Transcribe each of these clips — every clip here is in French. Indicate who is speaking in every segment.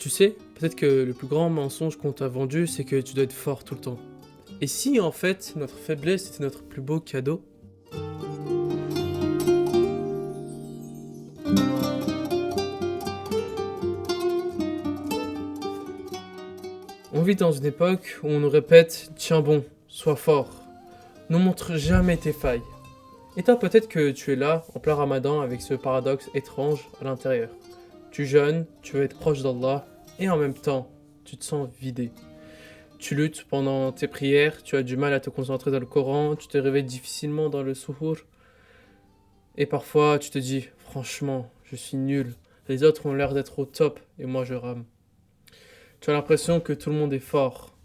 Speaker 1: Tu sais, peut-être que le plus grand mensonge qu'on t'a vendu, c'est que tu dois être fort tout le temps. Et si en fait, notre faiblesse était notre plus beau cadeau? On vit dans une époque où on nous répète tiens bon, sois fort, ne montre jamais tes failles. Et toi, peut-être que tu es là, en plein ramadan, avec ce paradoxe étrange à l'intérieur. Tu jeûnes, tu veux être proche d'Allah, et en même temps, tu te sens vidé. Tu luttes pendant tes prières, tu as du mal à te concentrer dans le Coran, tu te réveilles difficilement dans le suhour, et parfois tu te dis, franchement, je suis nul, les autres ont l'air d'être au top, et moi je rame. Tu as l'impression que tout le monde est fort.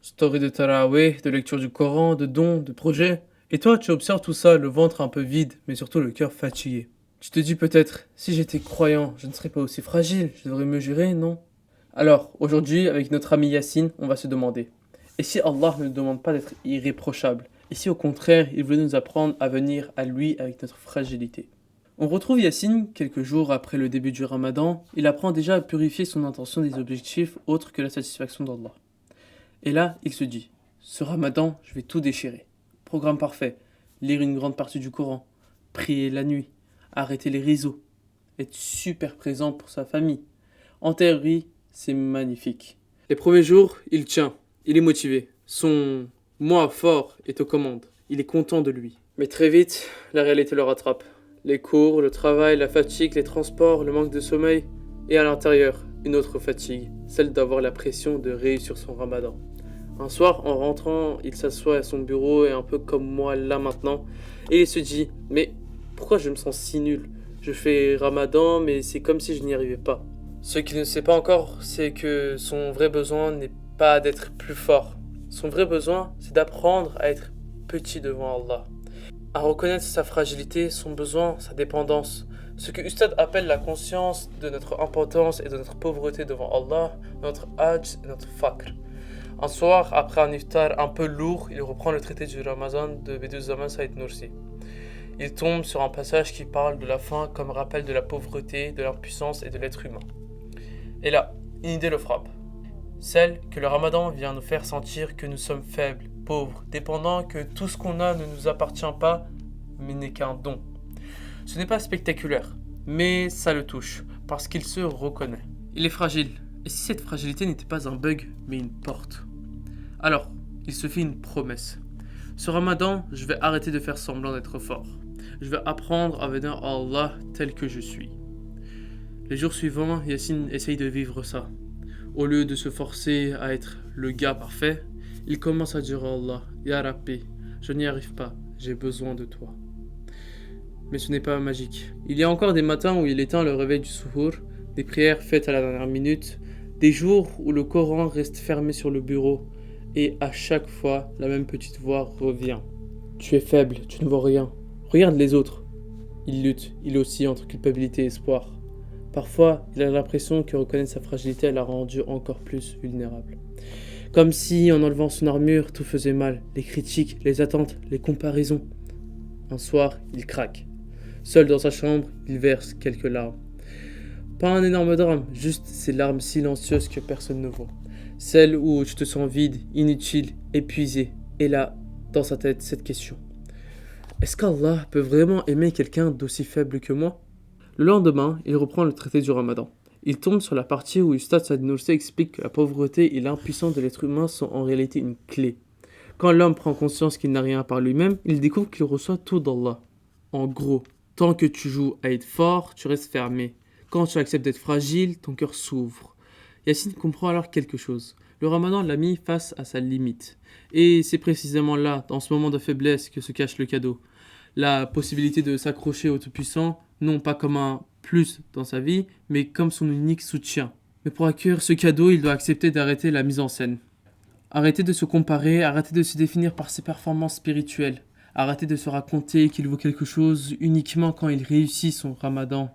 Speaker 1: Story de Taraweh, de lecture du Coran, de dons, de projets. Et toi, tu observes tout ça, le ventre un peu vide, mais surtout le cœur fatigué. Tu te dis peut-être, si j'étais croyant, je ne serais pas aussi fragile, je devrais me jurer, non? Alors, aujourd'hui, avec notre ami Yacine, on va se demander, et si Allah ne nous demande pas d'être irréprochable? Et si au contraire, il voulait nous apprendre à venir à lui avec notre fragilité? On retrouve Yacine quelques jours après le début du Ramadan, il apprend déjà à purifier son intention des objectifs autres que la satisfaction d'Allah. Et là, il se dit, ce Ramadan, je vais tout déchirer. Programme parfait, lire une grande partie du Coran, prier la nuit, arrêter les réseaux, être super présent pour sa famille. En théorie, c'est magnifique. Les premiers jours, il tient, il est motivé. Son moi fort est aux commandes. Il est content de lui. Mais très vite, la réalité le rattrape. Les cours, le travail, la fatigue, les transports, le manque de sommeil. Et à l'intérieur, une autre fatigue, celle d'avoir la pression de réussir son ramadan. Un soir, en rentrant, il s'assoit à son bureau et un peu comme moi là maintenant, et il se dit « Mais pourquoi je me sens si nul? Je fais ramadan, mais c'est comme si je n'y arrivais pas. » Ce qu'il ne sait pas encore, c'est que son vrai besoin n'est pas d'être plus fort. Son vrai besoin, c'est d'apprendre à être petit devant Allah. À reconnaître sa fragilité, son besoin, sa dépendance. Ce que Ustad appelle la conscience de notre impotence et de notre pauvreté devant Allah, notre ajz et notre faqr. Un soir, après un iftar un peu lourd, il reprend le traité du Ramadan de Bediüzzaman Said Nursi. Il tombe sur un passage qui parle de la faim comme rappel de la pauvreté, de l'impuissance et de l'être humain. Et là, une idée le frappe. Celle que le Ramadan vient nous faire sentir que nous sommes faibles, pauvres, dépendants, que tout ce qu'on a ne nous appartient pas, mais n'est qu'un don. Ce n'est pas spectaculaire, mais ça le touche, parce qu'il se reconnaît. Il est fragile, et si cette fragilité n'était pas un bug, mais une porte? Alors, il se fait une promesse. Ce Ramadan, je vais arrêter de faire semblant d'être fort. Je vais apprendre à venir à Allah tel que je suis. Les jours suivants, Yacine essaye de vivre ça. Au lieu de se forcer à être le gars parfait, il commence à dire à Allah, Ya Rabbi, je n'y arrive pas, j'ai besoin de toi. Mais ce n'est pas magique. Il y a encore des matins où il éteint le réveil du suhour, des prières faites à la dernière minute, des jours où le Coran reste fermé sur le bureau, et à chaque fois, la même petite voix revient. Tu es faible, tu ne vois rien. Regarde les autres. Il lutte, il oscille entre culpabilité et espoir. Parfois, il a l'impression que reconnaître sa fragilité l'a rendu encore plus vulnérable. Comme si, en enlevant son armure, tout faisait mal. Les critiques, les attentes, les comparaisons. Un soir, il craque. Seul dans sa chambre, il verse quelques larmes. Pas un énorme drame, juste ces larmes silencieuses que personne ne voit. Celles où tu te sens vide, inutile, épuisé. Et là, dans sa tête, cette question. Est-ce qu'Allah peut vraiment aimer quelqu'un d'aussi faible que moi? Le lendemain, il reprend le traité du Ramadan. Il tombe sur la partie où Ustad Said Nursi explique que la pauvreté et l'impuissance de l'être humain sont en réalité une clé. Quand l'homme prend conscience qu'il n'a rien par lui-même, il découvre qu'il reçoit tout d'Allah. En gros, tant que tu joues à être fort, tu restes fermé. Quand tu acceptes d'être fragile, ton cœur s'ouvre. Yacine comprend alors quelque chose. Le Ramadan l'a mis face à sa limite. Et c'est précisément là, dans ce moment de faiblesse, que se cache le cadeau. La possibilité de s'accrocher au Tout-Puissant, non pas comme un plus dans sa vie, mais comme son unique soutien. Mais pour accueillir ce cadeau, il doit accepter d'arrêter la mise en scène. Arrêter de se comparer, arrêter de se définir par ses performances spirituelles. Arrêter de se raconter qu'il vaut quelque chose uniquement quand il réussit son Ramadan.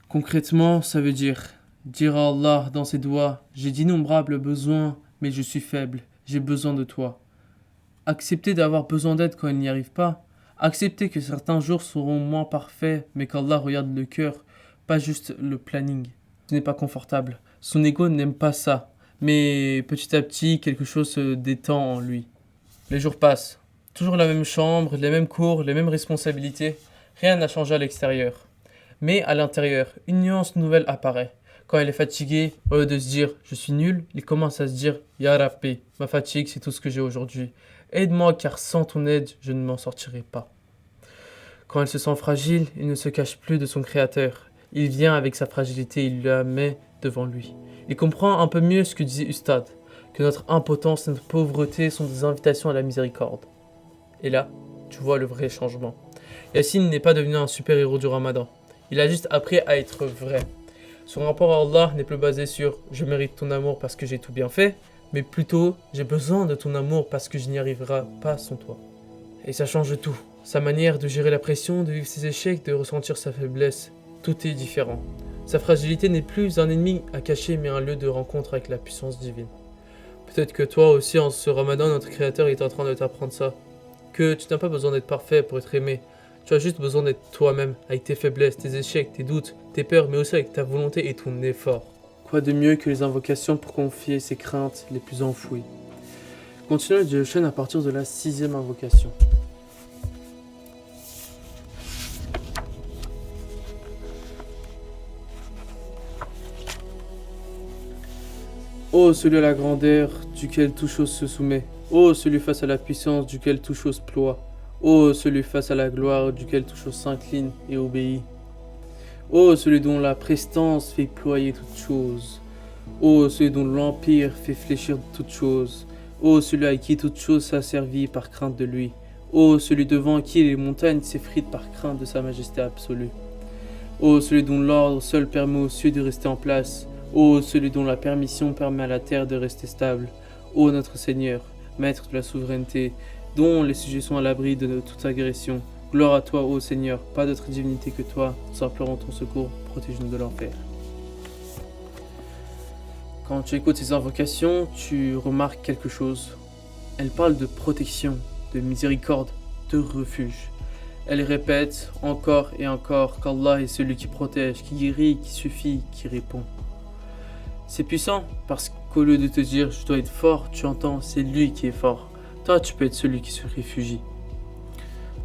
Speaker 1: Concrètement, ça veut dire à Allah dans ses doigts, j'ai d'innombrables besoins, mais je suis faible, j'ai besoin de toi. Accepter d'avoir besoin d'aide quand il n'y arrive pas. Accepter que certains jours seront moins parfaits, mais qu'Allah regarde le cœur, pas juste le planning. Ce n'est pas confortable. Son ego n'aime pas ça, mais petit à petit, quelque chose se détend en lui. Les jours passent. Toujours la même chambre, les mêmes cours, les mêmes responsabilités. Rien n'a changé à l'extérieur. Mais à l'intérieur, une nuance nouvelle apparaît. Quand il est fatigué, au lieu de se dire « je suis nul », il commence à se dire « Ya Rabbi, ma fatigue c'est tout ce que j'ai aujourd'hui. Aide-moi car sans ton aide, je ne m'en sortirai pas ». Quand il se sent fragile, il ne se cache plus de son créateur. Il vient avec sa fragilité, il la met devant lui. Il comprend un peu mieux ce que disait Ustad, que notre impotence et notre pauvreté sont des invitations à la miséricorde. Et là, tu vois le vrai changement. Yassine n'est pas devenu un super-héros du Ramadan. Il a juste appris à être vrai. Son rapport à Allah n'est plus basé sur « je mérite ton amour parce que j'ai tout bien fait », mais plutôt « j'ai besoin de ton amour parce que je n'y arriverai pas sans toi ». Et ça change tout. Sa manière de gérer la pression, de vivre ses échecs, de ressentir sa faiblesse, tout est différent. Sa fragilité n'est plus un ennemi à cacher mais un lieu de rencontre avec la puissance divine. Peut-être que toi aussi en ce Ramadan, notre Créateur est en train de t'apprendre ça. Que tu n'as pas besoin d'être parfait pour être aimé. Tu as juste besoin d'être toi-même, avec tes faiblesses, tes échecs, tes doutes, tes peurs, mais aussi avec ta volonté et ton effort. Quoi de mieux que les invocations pour confier ses craintes les plus enfouies. Continue le Diyochen à partir de la 6e invocation. Ô celui à la grandeur, duquel toute chose se soumet. Ô celui face à la puissance, duquel toute chose ploie. Ô celui face à la gloire, duquel toute chose s'incline et obéit. Ô celui dont la prestance fait ployer toutes choses. Ô celui dont l'empire fait fléchir toutes choses. Ô celui à qui toute chose s'asservit par crainte de lui. Ô celui devant qui les montagnes s'effritent par crainte de sa majesté absolue. Ô celui dont l'ordre seul permet aux cieux de rester en place. Ô celui dont la permission permet à la terre de rester stable. Ô notre Seigneur, maître de la souveraineté, dont les sujets sont à l'abri de toute agression. Gloire à toi, ô Seigneur, pas d'autre divinité que toi, nous implorons ton secours, protège-nous de l'enfer. Quand tu écoutes ces invocations, tu remarques quelque chose. Elles parlent de protection, de miséricorde, de refuge. Elles répètent encore et encore qu'Allah est celui qui protège, qui guérit, qui suffit, qui répond. C'est puissant parce qu'au lieu de te dire je dois être fort, tu entends c'est lui qui est fort. Toi, tu peux être celui qui se réfugie.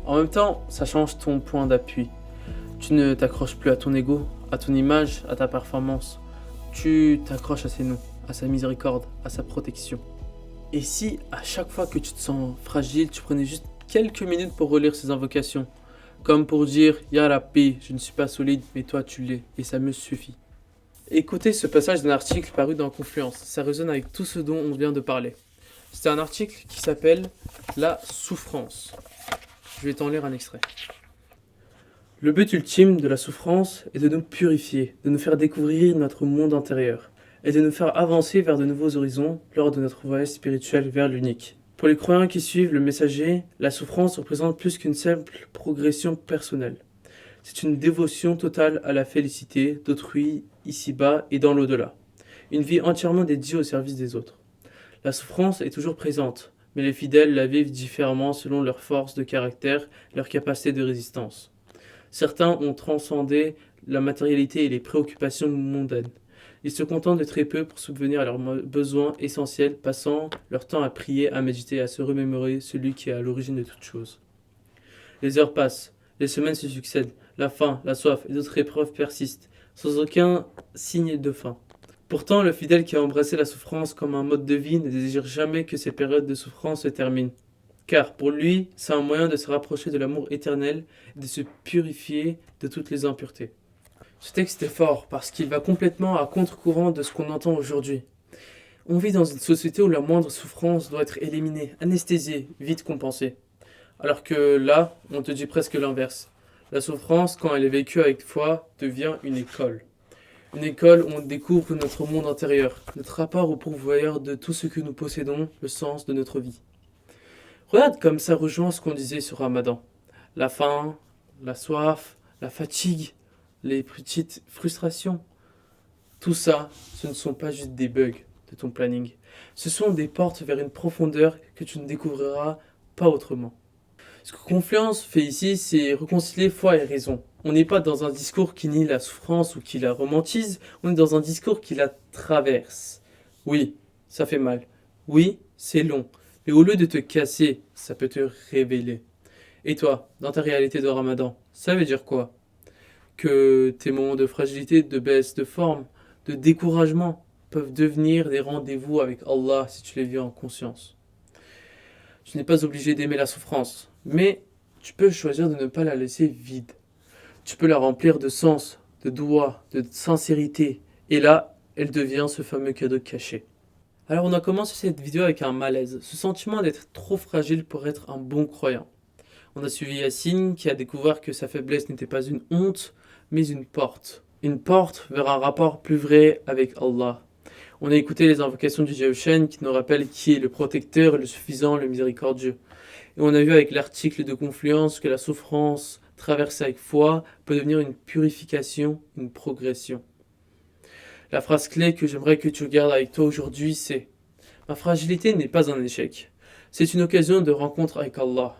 Speaker 1: En même temps, ça change ton point d'appui. Tu ne t'accroches plus à ton ego, à ton image, à ta performance. Tu t'accroches à ses noms, à sa miséricorde, à sa protection. Et si à chaque fois que tu te sens fragile, tu prenais juste quelques minutes pour relire ces invocations, comme pour dire Ya Rabbi, je ne suis pas solide, mais toi tu l'es, et ça me suffit. Écoutez ce passage d'un article paru dans Confluence, ça résonne avec tout ce dont on vient de parler. C'est un article qui s'appelle La souffrance. Je vais t'en lire un extrait. Le but ultime de la souffrance est de nous purifier, de nous faire découvrir notre monde intérieur, et de nous faire avancer vers de nouveaux horizons lors de notre voyage spirituel vers l'unique. Pour les croyants qui suivent le messager, la souffrance représente plus qu'une simple progression personnelle. C'est une dévotion totale à la félicité d'autrui ici-bas et dans l'au-delà. Une vie entièrement dédiée au service des autres. La souffrance est toujours présente, mais les fidèles la vivent différemment selon leur force de caractère, leur capacité de résistance. Certains ont transcendé la matérialité et les préoccupations mondaines. Ils se contentent de très peu pour subvenir à leurs besoins essentiels, passant leur temps à prier, à méditer, à se remémorer celui qui est à l'origine de toutes choses. Les heures passent, les semaines se succèdent, la faim, la soif et d'autres épreuves persistent, sans aucun signe de fin. Pourtant, le fidèle qui a embrassé la souffrance comme un mode de vie ne désire jamais que ces périodes de souffrance se terminent. Car pour lui, c'est un moyen de se rapprocher de l'amour éternel et de se purifier de toutes les impuretés. Ce texte est fort parce qu'il va complètement à contre-courant de ce qu'on entend aujourd'hui. On vit dans une société où la moindre souffrance doit être éliminée, anesthésiée, vite compensée. Alors que là, on te dit presque l'inverse. La souffrance, quand elle est vécue avec foi, devient une école. Une école où on découvre notre monde intérieur, notre rapport au pourvoyeur de tout ce que nous possédons, le sens de notre vie. Regarde comme ça rejoint ce qu'on disait sur Ramadan. La faim, la soif, la fatigue, les petites frustrations. Tout ça, ce ne sont pas juste des bugs de ton planning. Ce sont des portes vers une profondeur que tu ne découvriras pas autrement. Ce que Confluence fait ici, c'est réconcilier foi et raison. On n'est pas dans un discours qui nie la souffrance ou qui la romantise, on est dans un discours qui la traverse. Oui, ça fait mal. Oui, c'est long. Mais au lieu de te casser, ça peut te révéler. Et toi, dans ta réalité de Ramadan, ça veut dire quoi? Que tes moments de fragilité, de baisse de forme, de découragement peuvent devenir des rendez-vous avec Allah si tu les vis en conscience. Tu n'es pas obligé d'aimer la souffrance, mais tu peux choisir de ne pas la laisser vide. Tu peux la remplir de sens, de doigts, de sincérité, et là, elle devient ce fameux cadeau caché. Alors on a commencé cette vidéo avec un malaise, ce sentiment d'être trop fragile pour être un bon croyant. On a suivi Yassine qui a découvert que sa faiblesse n'était pas une honte, mais une porte. Une porte vers un rapport plus vrai avec Allah. On a écouté les invocations du Jawshan qui nous rappellent qui est le protecteur, le suffisant, le miséricordieux. Et on a vu avec l'article de Confluence que la souffrance traversée avec foi peut devenir une purification, une progression. La phrase clé que j'aimerais que tu gardes avec toi aujourd'hui, c'est « Ma fragilité n'est pas un échec. C'est une occasion de rencontre avec Allah. »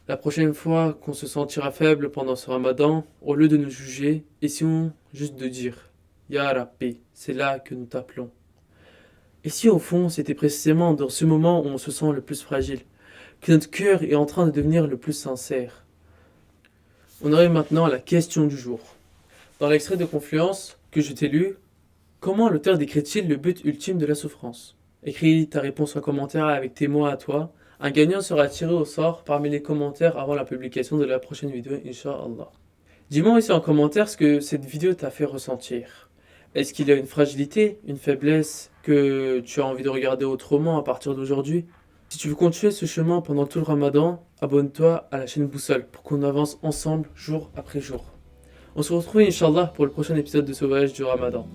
Speaker 1: La prochaine fois qu'on se sentira faible pendant ce ramadan, au lieu de nous juger, essayons juste de dire « Ya Rabbi, c'est là que nous t'appelons. » Et si au fond, c'était précisément dans ce moment où on se sent le plus fragile, que notre cœur est en train de devenir le plus sincère? On arrive maintenant à la question du jour. Dans l'extrait de Confluence que je t'ai lu, comment l'auteur décrit-il le but ultime de la souffrance? Écris ta réponse en commentaire avec tes mots à toi. Un gagnant sera tiré au sort parmi les commentaires avant la publication de la prochaine vidéo, Inch'Allah. Dis-moi aussi en commentaire ce que cette vidéo t'a fait ressentir. Est-ce qu'il y a une fragilité, une faiblesse que tu as envie de regarder autrement à partir d'aujourd'hui? Si tu veux continuer ce chemin pendant tout le ramadan, abonne-toi à la chaîne Boussole pour qu'on avance ensemble jour après jour. On se retrouve Inch'Allah pour le prochain épisode de ce voyage du ramadan.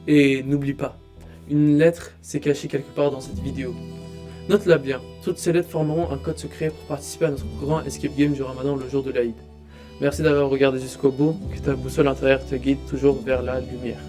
Speaker 1: Et n'oublie pas, une lettre s'est cachée quelque part dans cette vidéo. Note-la bien, toutes ces lettres formeront un code secret pour participer à notre grand escape game du ramadan le jour de l'Aïd. Merci d'avoir regardé jusqu'au bout, que ta boussole intérieure te guide toujours vers la lumière.